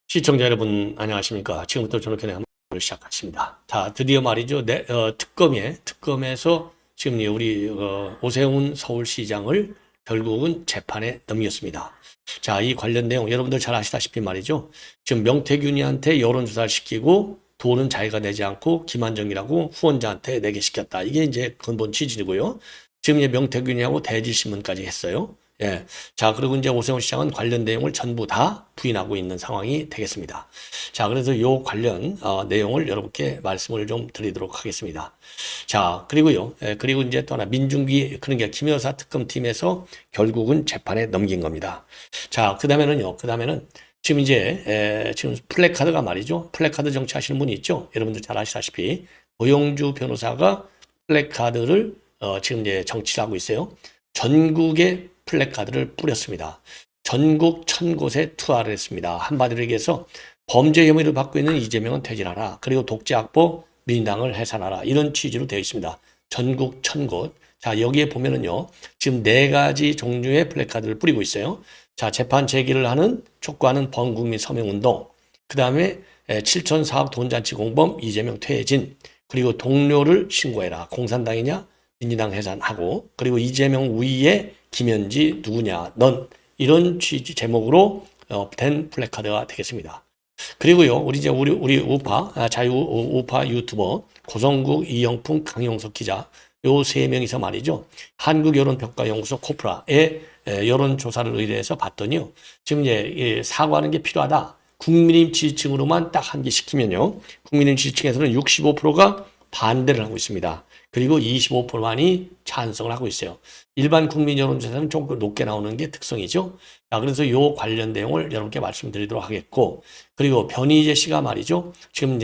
시청자 여러분 안녕하십니까. 지금부터 저녁에 한번 시작하십니다. 자, 드디어 말이죠. 특검에서 지금 우리 오세훈 서울시장을 결국은 재판에 넘겼습니다. 자, 이 관련 내용 여러분들 잘 아시다시피 말이죠. 지금 명태균이한테 여론조사를 시키고 돈은 자기가 내지 않고 김한정이라고 후원자한테 내게 시켰다. 이게 이제 근본 취지이고요. 지금 이제 명태균이하고 대질신문까지 했어요. 예. 자, 그리고 이제 오세훈 시장은 관련 내용을 전부 다 부인하고 있는 상황이 되겠습니다. 자, 그래서 요 관련 내용을 여러분께 말씀을 좀 드리도록 하겠습니다. 자, 그리고요. 그리고 이제 또 하나 민중기 그러니까 김 여사 특검팀에서 결국은 재판에 넘긴 겁니다. 자, 그다음에는 지금 이제 지금 플래카드가 말이죠. 플래카드 정치하시는 분이 있죠. 여러분들 잘 아시다시피 고용주 변호사가 플래카드를 지금 이제 정치를 하고 있어요. 전국에 플래카드를 뿌렸습니다. 전국 1000곳에 투하를 했습니다. 한마디로 얘기해서 범죄 혐의를 받고 있는 이재명은 퇴진하라. 그리고 독재 악보 민당을 해산하라. 이런 취지로 되어 있습니다. 전국 1000곳. 자, 여기에 보면은요. 지금 4가지 종류의 플래카드를 뿌리고 있어요. 자, 재판 제기를 하는 촉구하는 범국민 서명운동. 그 다음에 7,004억 돈잔치 공범 이재명 퇴진. 그리고 동료를 신고해라. 공산당이냐? 민주당 해산하고. 그리고 이재명 우위에 김현지 누구냐 넌 이런 취지 제목으로 된 플래카드가 되겠습니다. 그리고요 우리 우파 자유 우파 유튜버 고성국 이영풍 강용석 기자 요 3명이서 말이죠 한국여론평가연구소 코프라의 여론조사를 의뢰해서 봤더니요 지금 이제 사과하는 게 필요하다. 국민의힘 지지층으로만 딱 한 개 시키면요 국민의힘 지지층에서는 65%가 반대를 하고 있습니다. 그리고 25%만이 찬성을 하고 있어요. 일반 국민 여론조사는 좀 높게 나오는 게 특성이죠. 자, 그래서 요 관련 내용을 여러분께 말씀드리도록 하겠고, 그리고 변희재 씨가 말이죠. 지금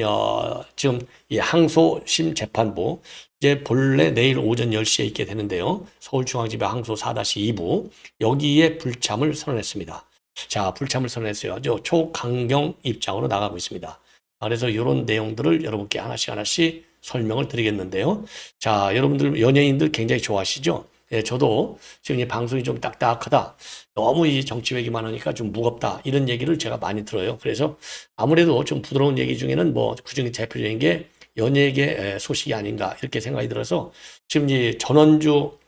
이 항소심 재판부 이제 본래 내일 오전 10시에 있게 되는데요. 서울중앙지법 항소 4-2부 여기에 불참을 선언했습니다. 자, 불참을 선언했어요. 초강경 입장으로 나가고 있습니다. 그래서 이런 내용들을 여러분께 하나씩 설명을 드리겠는데요. 자, 여러분들 연예인들 굉장히 좋아하시죠? 예, 저도 지금 이 방송이 좀 딱딱하다. 너무 이 정치 얘기만 하니까 좀 무겁다. 이런 얘기를 제가 많이 들어요. 그래서 아무래도 좀 부드러운 얘기 중에는 뭐 그중에 대표적인 게 연예계 소식이 아닌가 이렇게 생각이 들어서 지금 이 전원주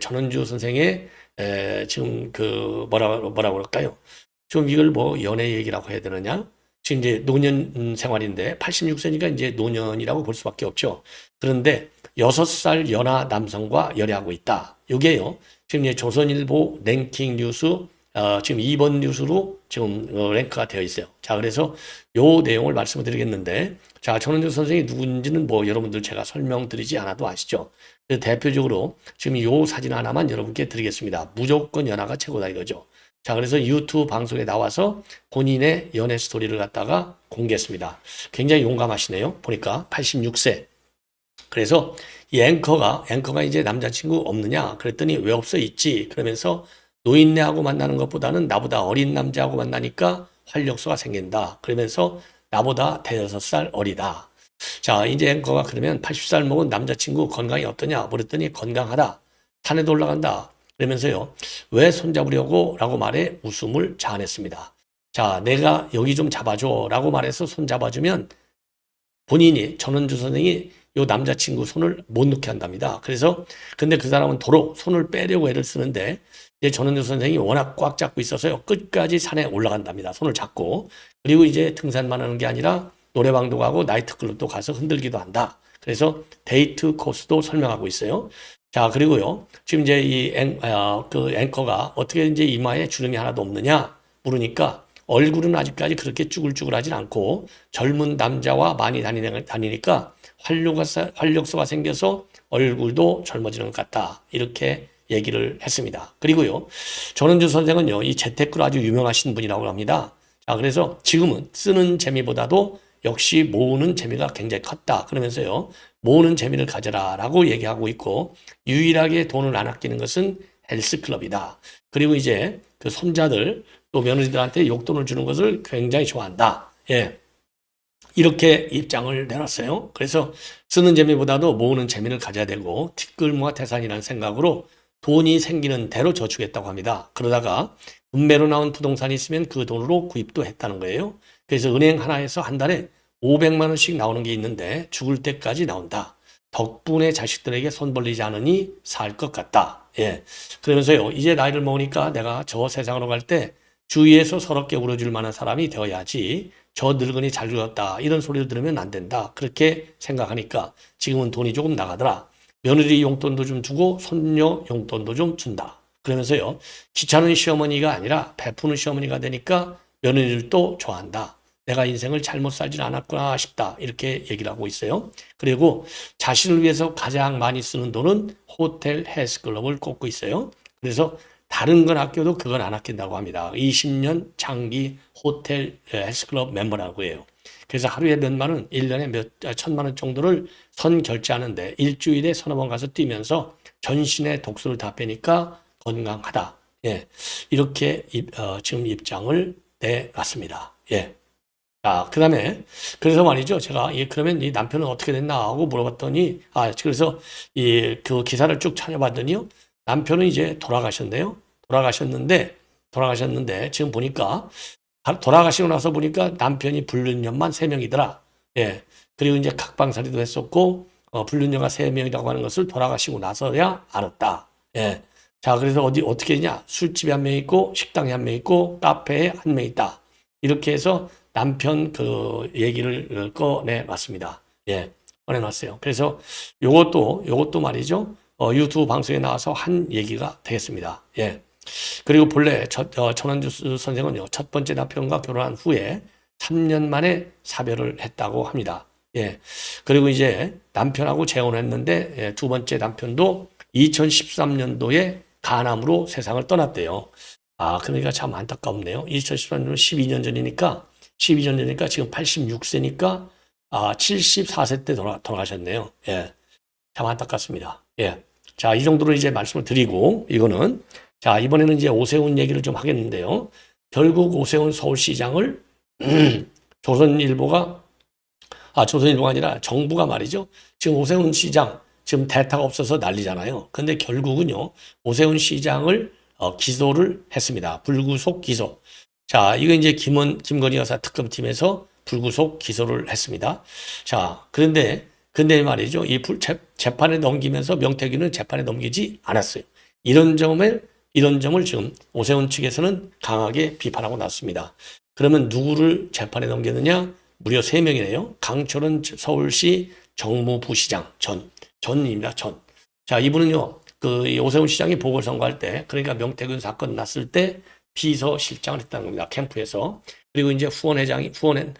전원주 선생의 지금 그 뭐라고 그럴까요? 좀 이걸 뭐 연예 얘기라고 해야 되느냐? 지금 이제 노년 생활인데 86세니까 이제 노년이라고 볼 수밖에 없죠. 그런데 6살 연하 남성과 열애하고 있다. 이게요. 지금 이제 조선일보 랭킹 뉴스 지금 2번 뉴스로 지금 랭크가 되어 있어요. 자, 그래서 요 내용을 말씀을 드리겠는데 자, 전원주 선생이 누군지는 뭐 여러분들 제가 설명드리지 않아도 아시죠. 대표적으로 지금 요 사진 하나만 여러분께 드리겠습니다. 무조건 연하가 최고다 이거죠. 자, 그래서 유튜브 방송에 나와서 본인의 연애 스토리를 갖다가 공개했습니다. 굉장히 용감하시네요. 보니까 86세. 그래서 이 앵커가 이제 남자친구 없느냐? 그랬더니 왜 없어? 있지. 그러면서 노인네하고 만나는 것보다는 나보다 어린 남자하고 만나니까 활력소가 생긴다. 그러면서 나보다 대여섯 살 어리다. 자, 이제 앵커가 그러면 80살 먹은 남자친구 건강이 어떠냐? 물었더니 건강하다. 산에도 올라간다. 그러면서요, 왜 손잡으려고? 라고 말해 웃음을 자아냈습니다. 자, 내가 여기 좀 잡아줘. 라고 말해서 손 잡아주면 본인이, 전원주 선생이 요 남자친구 손을 못 놓게 한답니다. 그래서, 근데 그 사람은 도로 손을 빼려고 애를 쓰는데, 이제 전원주 선생이 워낙 꽉 잡고 있어서요, 끝까지 산에 올라간답니다. 손을 잡고. 그리고 이제 등산만 하는 게 아니라 노래방도 가고 나이트클럽도 가서 흔들기도 한다. 그래서 데이트 코스도 설명하고 있어요. 자, 그리고요. 지금 이제 그 앵커가 어떻게 이제 이마에 주름이 하나도 없느냐 물으니까 얼굴은 아직까지 그렇게 쭈글쭈글하진 않고 젊은 남자와 많이 다니니까 활력소가 생겨서 얼굴도 젊어지는 것 같다. 이렇게 얘기를 했습니다. 그리고요. 전원주 선생은요, 이 재테크로 아주 유명하신 분이라고 합니다. 자, 그래서 지금은 쓰는 재미보다도 역시 모으는 재미가 굉장히 컸다. 그러면서요, 모으는 재미를 가져라 라고 얘기하고 있고, 유일하게 돈을 안 아끼는 것은 헬스클럽이다. 그리고 이제 그 손자들 또 며느리들한테 용돈을 주는 것을 굉장히 좋아한다. 예. 이렇게 입장을 내놨어요. 그래서 쓰는 재미보다도 모으는 재미를 가져야 되고 티끌모아 태산이라는 생각으로 돈이 생기는 대로 저축했다고 합니다. 그러다가 금매로 나온 부동산이 있으면 그 돈으로 구입도 했다는 거예요. 그래서 은행 하나에서 한 달에 500만 원씩 나오는 게 있는데 죽을 때까지 나온다. 덕분에 자식들에게 손 벌리지 않으니 살 것 같다. 예. 그러면서요, 이제 나이를 먹으니까 내가 저 세상으로 갈 때 주위에서 서럽게 울어줄 만한 사람이 되어야지 저 늙은이 잘 죽었다 이런 소리를 들으면 안 된다. 그렇게 생각하니까 지금은 돈이 조금 나가더라. 며느리 용돈도 좀 주고 손녀 용돈도 좀 준다. 그러면서요, 귀찮은 시어머니가 아니라 베푸는 시어머니가 되니까 며느리들도 좋아한다. 내가 인생을 잘못 살진 않았구나 싶다. 이렇게 얘기를 하고 있어요. 그리고 자신을 위해서 가장 많이 쓰는 돈은 호텔 헬스클럽을 꼽고 있어요. 그래서 다른 건 아껴도 그건 안 아낀다고 합니다. 20년 장기 호텔 헬스클럽 멤버라고 해요. 그래서 하루에 몇만 원, 1년에 천만 원 정도를 선 결제하는데 일주일에 서너 번 가서 뛰면서 전신의 독소를 다 빼니까 건강하다. 예. 이렇게 지금 입장을 내놨습니다. 예. 자, 그 다음에, 그래서 말이죠. 제가, 그러면 이 남편은 어떻게 됐나 하고 물어봤더니, 그래서 그 기사를 쭉 찾아봤더니요. 남편은 이제 돌아가셨는데, 지금 보니까, 돌아가시고 나서 보니까 남편이 불륜녀만 3명이더라. 예. 그리고 이제 각방살이도 했었고, 불륜녀가 3명이라고 하는 것을 돌아가시고 나서야 알았다. 예. 자, 그래서 어떻게 했냐. 술집에 1명 있고, 식당에 1명 있고, 카페에 1명 있다. 이렇게 해서 남편 그 얘기를 꺼내놨습니다. 예, 꺼내놨어요. 그래서 요것도 말이죠. 유튜브 방송에 나와서 한 얘기가 되겠습니다. 예. 그리고 본래 전원주 선생은요, 첫 번째 남편과 결혼한 후에 3년 만에 사별을 했다고 합니다. 예. 그리고 이제 남편하고 재혼했는데, 예, 두 번째 남편도 2013년도에 간암으로 세상을 떠났대요. 그러니까 참 안타깝네요. 2013년 12년 전이니까 지금 86세니까 74세 때 돌아가셨네요. 예. 참 안타깝습니다. 예. 자, 이 정도로 이제 말씀을 드리고 이거는 자, 이번에는 이제 오세훈 얘기를 좀 하겠는데요. 결국 오세훈 서울시장을 조선일보가 아니라 정부가 말이죠. 지금 오세훈 시장 지금 대타가 없어서 난리잖아요. 근데 결국은요. 오세훈 시장을 기소를 했습니다. 불구속 기소. 자, 이거 이제 김건희 여사 특검팀에서 불구속 기소를 했습니다. 자, 근데 말이죠. 이 재판에 넘기면서 명태균은 재판에 넘기지 않았어요. 이런 점을 지금 오세훈 측에서는 강하게 비판하고 났습니다. 그러면 누구를 재판에 넘겼느냐? 무려 3명이네요. 강철은 서울시 정무부시장 전입니다. 자, 이분은요. 이 오세훈 시장이 보궐선거할 때, 그러니까 명태균 사건 났을 때 비서실장을 했다는 겁니다. 캠프에서. 그리고 이제 후원회장이었던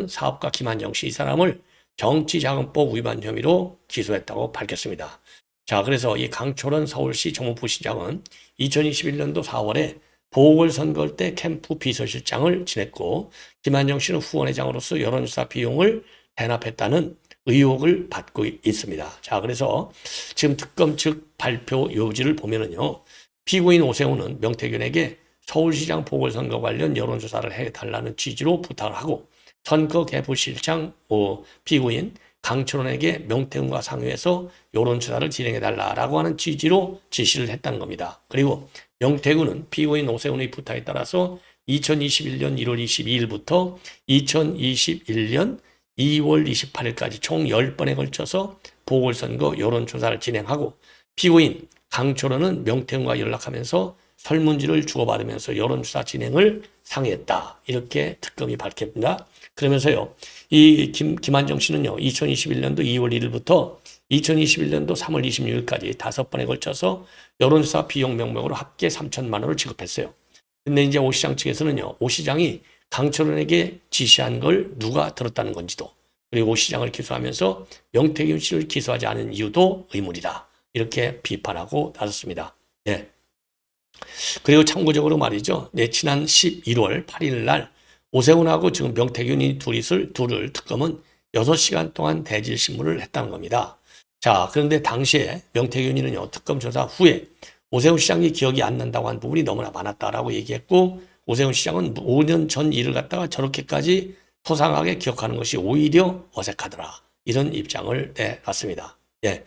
사업가 김한정 씨, 이 사람을 정치자금법 위반 혐의로 기소했다고 밝혔습니다. 자, 그래서 이 강철원 서울시 정무부시장은 2021년도 4월에 보궐선거 때 캠프 비서실장을 지냈고, 김한정 씨는 후원회장으로서 여론조사 비용을 대납했다는 의혹을 받고 있습니다. 자, 그래서 지금 특검 측 발표 요지를 보면은요, 피고인 오세훈은 명태균에게 서울시장 보궐선거 관련 여론조사를 해달라는 취지로 부탁을 하고, 선거 개부실장 피고인 강철원에게 명태균과 상의해서 여론조사를 진행해달라라고 하는 취지로 지시를 했다는 겁니다. 그리고 명태균은 피고인 오세훈의 부탁에 따라서 2021년 1월 22일부터 2021년 2월 28일까지 총 10번에 걸쳐서 보궐선거 여론조사를 진행하고, 피고인 강철원은 명태균과 연락하면서 설문지를 주고받으면서 여론조사 진행을 상의했다. 이렇게 특검이 밝힙니다. 그러면서요, 이 김한정 씨는요, 2021년도 2월 1일부터 2021년도 3월 26일까지 5번에 걸쳐서 여론조사 비용 명목으로 합계 3천만 원을 지급했어요. 근데 이제 오 시장 측에서는요, 오 시장이 강철원에게 지시한 걸 누가 들었다는 건지도, 그리고 오 시장을 기소하면서 명태균 씨를 기소하지 않은 이유도 의문이다. 이렇게 비판하고 나섰습니다. 네. 그리고 참고적으로 말이죠. 지난 11월 8일 날 오세훈하고 지금 명태균이 둘을 특검은 6시간 동안 대질 신문을 했다는 겁니다. 자, 그런데 당시에 명태균이는요, 특검 조사 후에 오세훈 시장이 기억이 안 난다고 한 부분이 너무나 많았다라고 얘기했고, 오세훈 시장은 5년 전 일을 갖다가 저렇게까지 소상하게 기억하는 것이 오히려 어색하더라. 이런 입장을 내놨습니다. 예.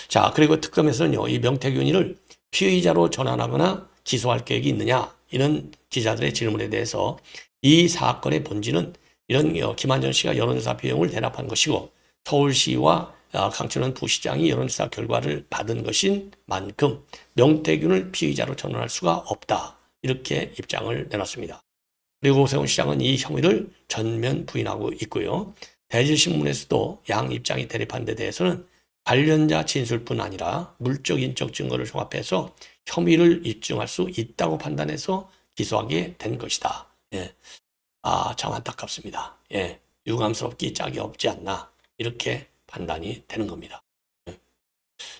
자, 그리고 특검에서는요, 이 명태균이를 피의자로 전환하거나 기소할 계획이 있느냐, 이런 기자들의 질문에 대해서 이 사건의 본질은 이런 김한전 씨가 여론조사 비용을 대납한 것이고 서울시와 강철원 부시장이 여론조사 결과를 받은 것인 만큼 명태균을 피의자로 전환할 수가 없다. 이렇게 입장을 내놨습니다. 그리고 오세훈 시장은 이 혐의를 전면 부인하고 있고요. 대질신문에서도 양 입장이 대립한 데 대해서는 관련자 진술뿐 아니라 물적 인적 증거를 종합해서 혐의를 입증할 수 있다고 판단해서 기소하게 된 것이다. 예. 참 안타깝습니다. 예. 유감스럽기 짝이 없지 않나 이렇게 판단이 되는 겁니다. 예.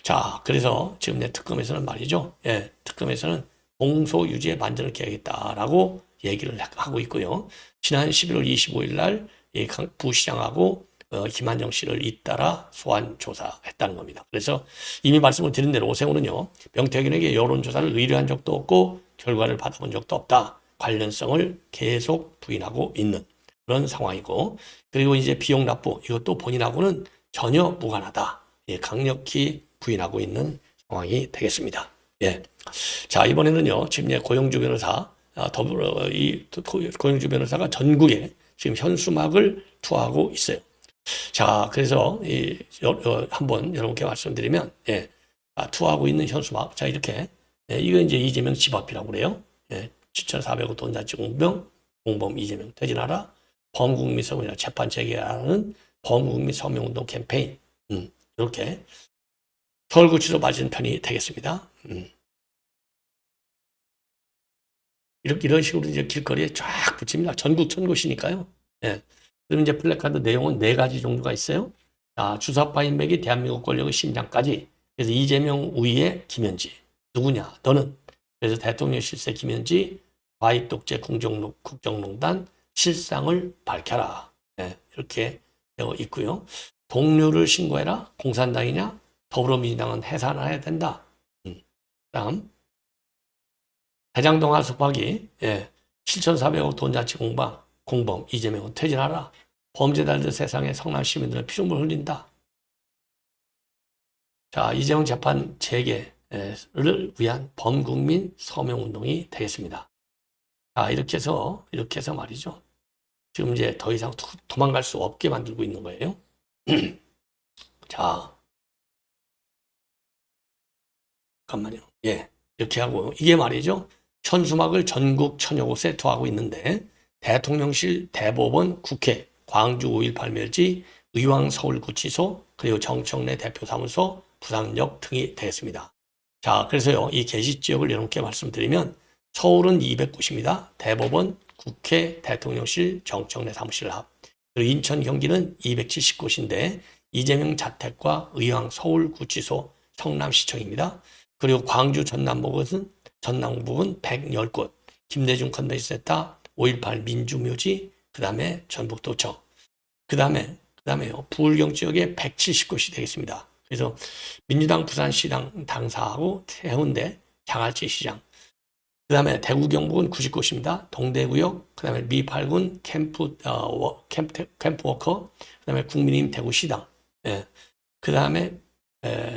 자, 그래서 지금 내 특검에서는 말이죠. 예. 특검에서는 공소 유지의 반전을 계획했다라고 얘기를 하고 있고요. 지난 11월 25일 날 이 부시장하고 김한정 씨를 잇따라 소환 조사했다는 겁니다. 그래서 이미 말씀을 드린 대로 오세훈은요, 명태균에게 여론조사를 의뢰한 적도 없고 결과를 받아본 적도 없다. 관련성을 계속 부인하고 있는 그런 상황이고, 그리고 이제 비용 납부 이것도 본인하고는 전혀 무관하다. 예, 강력히 부인하고 있는 상황이 되겠습니다. 예. 자, 이번에는요, 지금 고영주 변호사, 고영주 변호사가 전국에 지금 현수막을 투하하고 있어요. 자, 그래서 한번 여러분께 말씀드리면, 예, 투하하고 있는 현수막. 자, 이렇게, 예, 이거 이제 이재명 집 앞이라고 그래요. 예, 7,400억 돈잔치 공범 이재명 퇴진하라. 범국민 서명이나 재판 재개하는 범국민 서명운동 캠페인. 이렇게 서울구치소 맞은편이 되겠습니다. 이런 식으로 이제 길거리에 쫙 붙입니다. 전국 천곳이니까요. 예. 그럼 이제 플래카드 내용은 4가지 종류가 있어요. 주사파 인맥이 대한민국 권력의 심장까지. 그래서 이재명 우위의 김현지. 누구냐? 너는. 그래서 대통령 실세 김현지, 과익 독재 국정농단 실상을 밝혀라. 예. 이렇게 되어 있고요. 동료를 신고해라. 공산당이냐? 더불어민주당은 해산해야 된다. 다음. 대장동 하숙박이, 예, 7,400억 돈잔치 공범 이재명은 퇴진하라. 범죄자들 세상에 성남 시민들은 피눈물 흘린다. 자, 이재명 재판 재개를 위한 범국민 서명운동이 되겠습니다. 자, 이렇게 해서 말이죠. 지금 이제 더 이상 도망갈 수 없게 만들고 있는 거예요. 자, 잠깐만요. 예, 이렇게 하고 이게 말이죠. 현수막을 전국 천여 곳에 투하고 있는데 대통령실, 대법원, 국회, 광주 5.18 멸지, 의왕 서울구치소, 그리고 정청래 대표사무소, 부산역 등이 되겠습니다. 자, 그래서요, 이 게시 지역을 여러분께 말씀드리면 서울은 200곳입니다. 대법원, 국회, 대통령실, 정청래 사무실 합. 그리고 인천, 경기는 270곳인데 이재명 자택과 의왕 서울구치소, 성남시청입니다. 그리고 광주 전남북은 110곳, 김대중 컨벤션센터, 5.18 민주묘지, 그 다음에 전북도청, 그 다음에요, 부울경 지역에 170곳이 되겠습니다. 그래서 민주당 부산시당 당사하고 해운대, 장할지 시장, 그 다음에 대구 경북은 90곳입니다. 동대구역, 그 다음에 미8군 캠프워커, 그 다음에 국민의힘 대구시당, 예. 그 다음에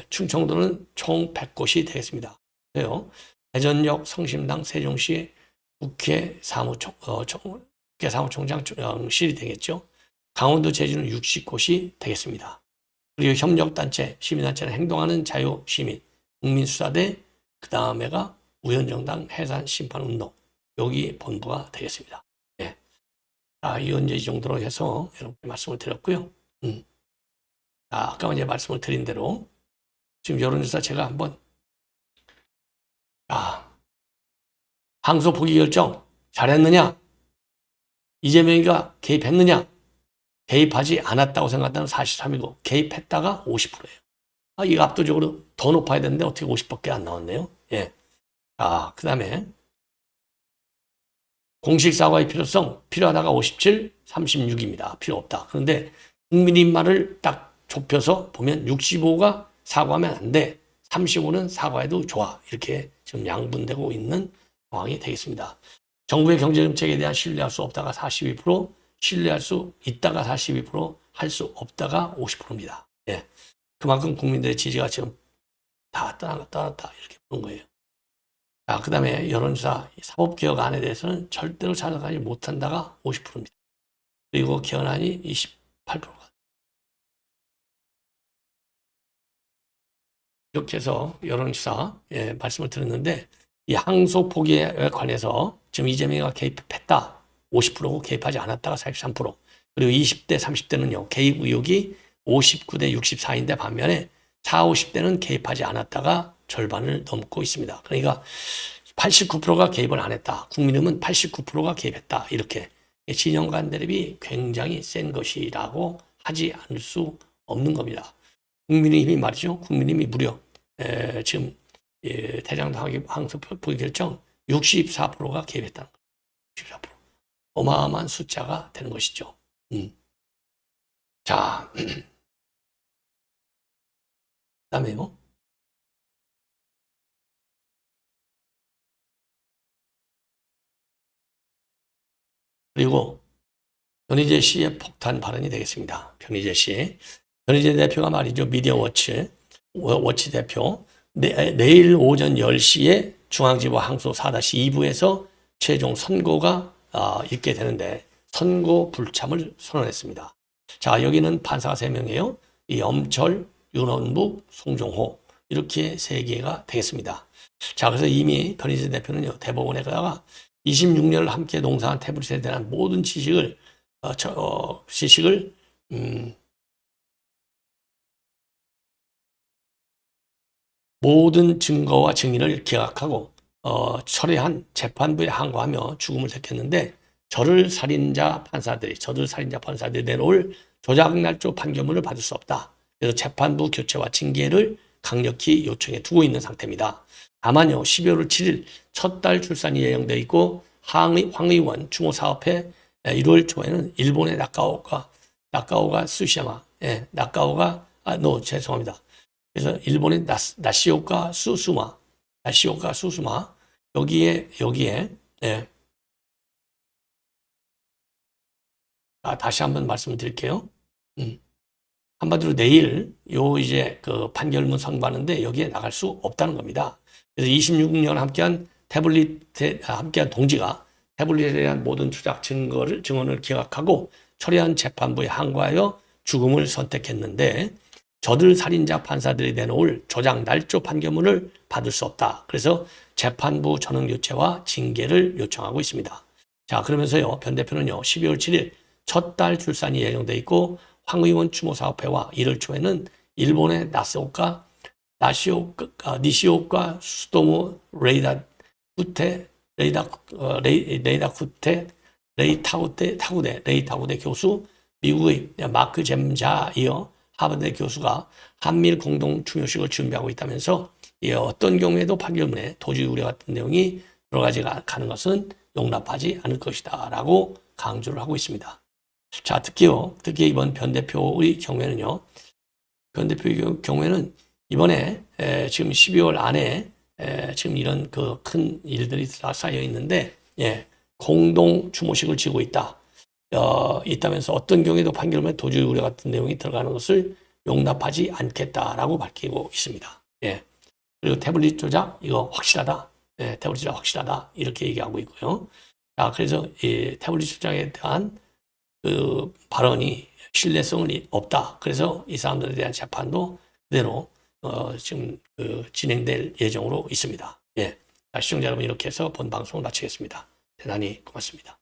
충청도는 총 100곳이 되겠습니다. 그래요. 대전역 성심당 세종시 국회 사무총장실이 되겠죠. 강원도 제주는 60곳이 되겠습니다. 그리고 협력단체, 시민단체는 행동하는 자유시민, 국민수사대, 그 다음에가 우현정당 해산심판운동, 여기 본부가 되겠습니다. 예. 이건 이제 이 정도로 해서 여러분께 말씀을 드렸고요. 아까 이제 말씀을 드린 대로 지금 여론조사 제가 한번 항소 포기 결정 잘했느냐? 이재명이가 개입했느냐? 개입하지 않았다고 생각한다는 43이고 개입했다가 50%예요. 이거 압도적으로 더 높아야 되는데 어떻게 50밖에 안 나왔네요. 예. 그 다음에 공식 사과의 필요성 필요하다가 57, 36입니다. 필요 없다. 그런데 국민의 말을 딱 좁혀서 보면 65가 사과하면 안 돼. 35는 사과해도 좋아. 이렇게 지금 양분되고 있는 상황이 되겠습니다. 정부의 경제정책에 대한 신뢰할 수 없다가 42%, 신뢰할 수 있다가 42%, 할 수 없다가 50%입니다. 예. 그만큼 국민들의 지지가 지금 다 떠났다 이렇게 보는 거예요. 자, 그 다음에 여론조사 사법개혁안에 대해서는 절대로 찬성하지 못한다가 50%입니다. 그리고 개헌안이 28%가. 이렇게 해서 여론조사 말씀을 드렸는데 이 항소 포기에 관해서 지금 이재명이가 개입했다. 50%고 개입하지 않았다가 43%. 그리고 20대, 30대는요. 개입 의혹이 59대 64인데 반면에 40, 50대는 개입하지 않았다가 절반을 넘고 있습니다. 그러니까 89%가 개입을 안 했다. 국민의힘은 89%가 개입했다. 이렇게 진영 간 대립이 굉장히 센 것이라고 하지 않을 수 없는 겁니다. 국민의힘이 말이죠. 국민의힘이 무려 지금 대장동 항소 포기 결정 64%가 개입했다는 거예요. 64%. 어마어마한 숫자가 되는 것이죠. 자, 그다음에요. 그리고 변희재 씨의 폭탄 발언이 되겠습니다. 변희재 씨. 변희재 대표가 말이죠. 미디어워치 대표. 내일 오전 10시에 중앙지법 항소 4-2부에서 최종 선고가 있게 되는데 선고 불참을 선언했습니다. 자, 여기는 판사가 3명이에요. 이 엄철, 윤원묵, 송종호 이렇게 3개가 되겠습니다. 자, 그래서 이미 변희재 대표는요. 대법원에 가다가 26년을 함께 농사한 태블릿에 대한 모든 지식을 모든 증거와 증인을 기각하고 철회한 재판부에 항고하며 죽음을 택했는데 저들 살인자 판사들이 내놓을 조작날조 판결문을 받을 수 없다. 그래서 재판부 교체와 징계를 강력히 요청해 두고 있는 상태입니다. 다만요, 12월 7일 첫 달 출산이 예정되어 있고 황 의원 추모 사업회 1월 초에는 일본의 나카오가 수시야마, 죄송합니다. 그래서 일본의 나시오카 수수마 여기에 다시 한번 말씀을 드릴게요. 한마디로 내일 이제 그 판결문 선고하는데 여기에 나갈 수 없다는 겁니다. 그래서 26년 함께한 동지가 태블릿에 대한 모든 추적 증언을 기각하고 철회한 재판부에 항고하여 죽음을 선택했는데 저들 살인자 판사들이 내놓을 조작 날조 판결문을 받을 수 없다. 그래서 재판부 전원 교체와 징계를 요청하고 있습니다. 자, 그러면서요, 변 대표는요, 12월 7일 첫 달 출산이 예정돼 있고 황 의원 추모 사업회와 1월 초에는 일본의 니시오카 수도모 레이타구대 교수, 미국의 마크 잼자이어 하버드 교수가 한미일 공동 추모식을 준비하고 있다면서 어떤 경우에도 판결문에 도주의 우려 같은 내용이 들어가지 가는 것은 용납하지 않을 것이다 라고 강조를 하고 있습니다. 자, 특히 이번 변 대표의 경우에는요. 변 대표의 경우에는 이번에 지금 12월 안에 지금 이런 그 큰 일들이 쌓여 있는데 공동 추모식을 지고 있다면서 어떤 경우에도 판결문에 도주의 우려 같은 내용이 들어가는 것을 용납하지 않겠다라고 밝히고 있습니다. 그리고 태블릿 조작 이거 확실하다. 태블릿 조작 확실하다 이렇게 얘기하고 있고요. 자, 그래서 이 태블릿 조작에 대한 그 발언이 신뢰성이 없다. 그래서 이 사람들에 대한 재판도 그대로 지금 진행될 예정으로 있습니다. 시청자 여러분, 이렇게 해서 본 방송을 마치겠습니다. 대단히 고맙습니다.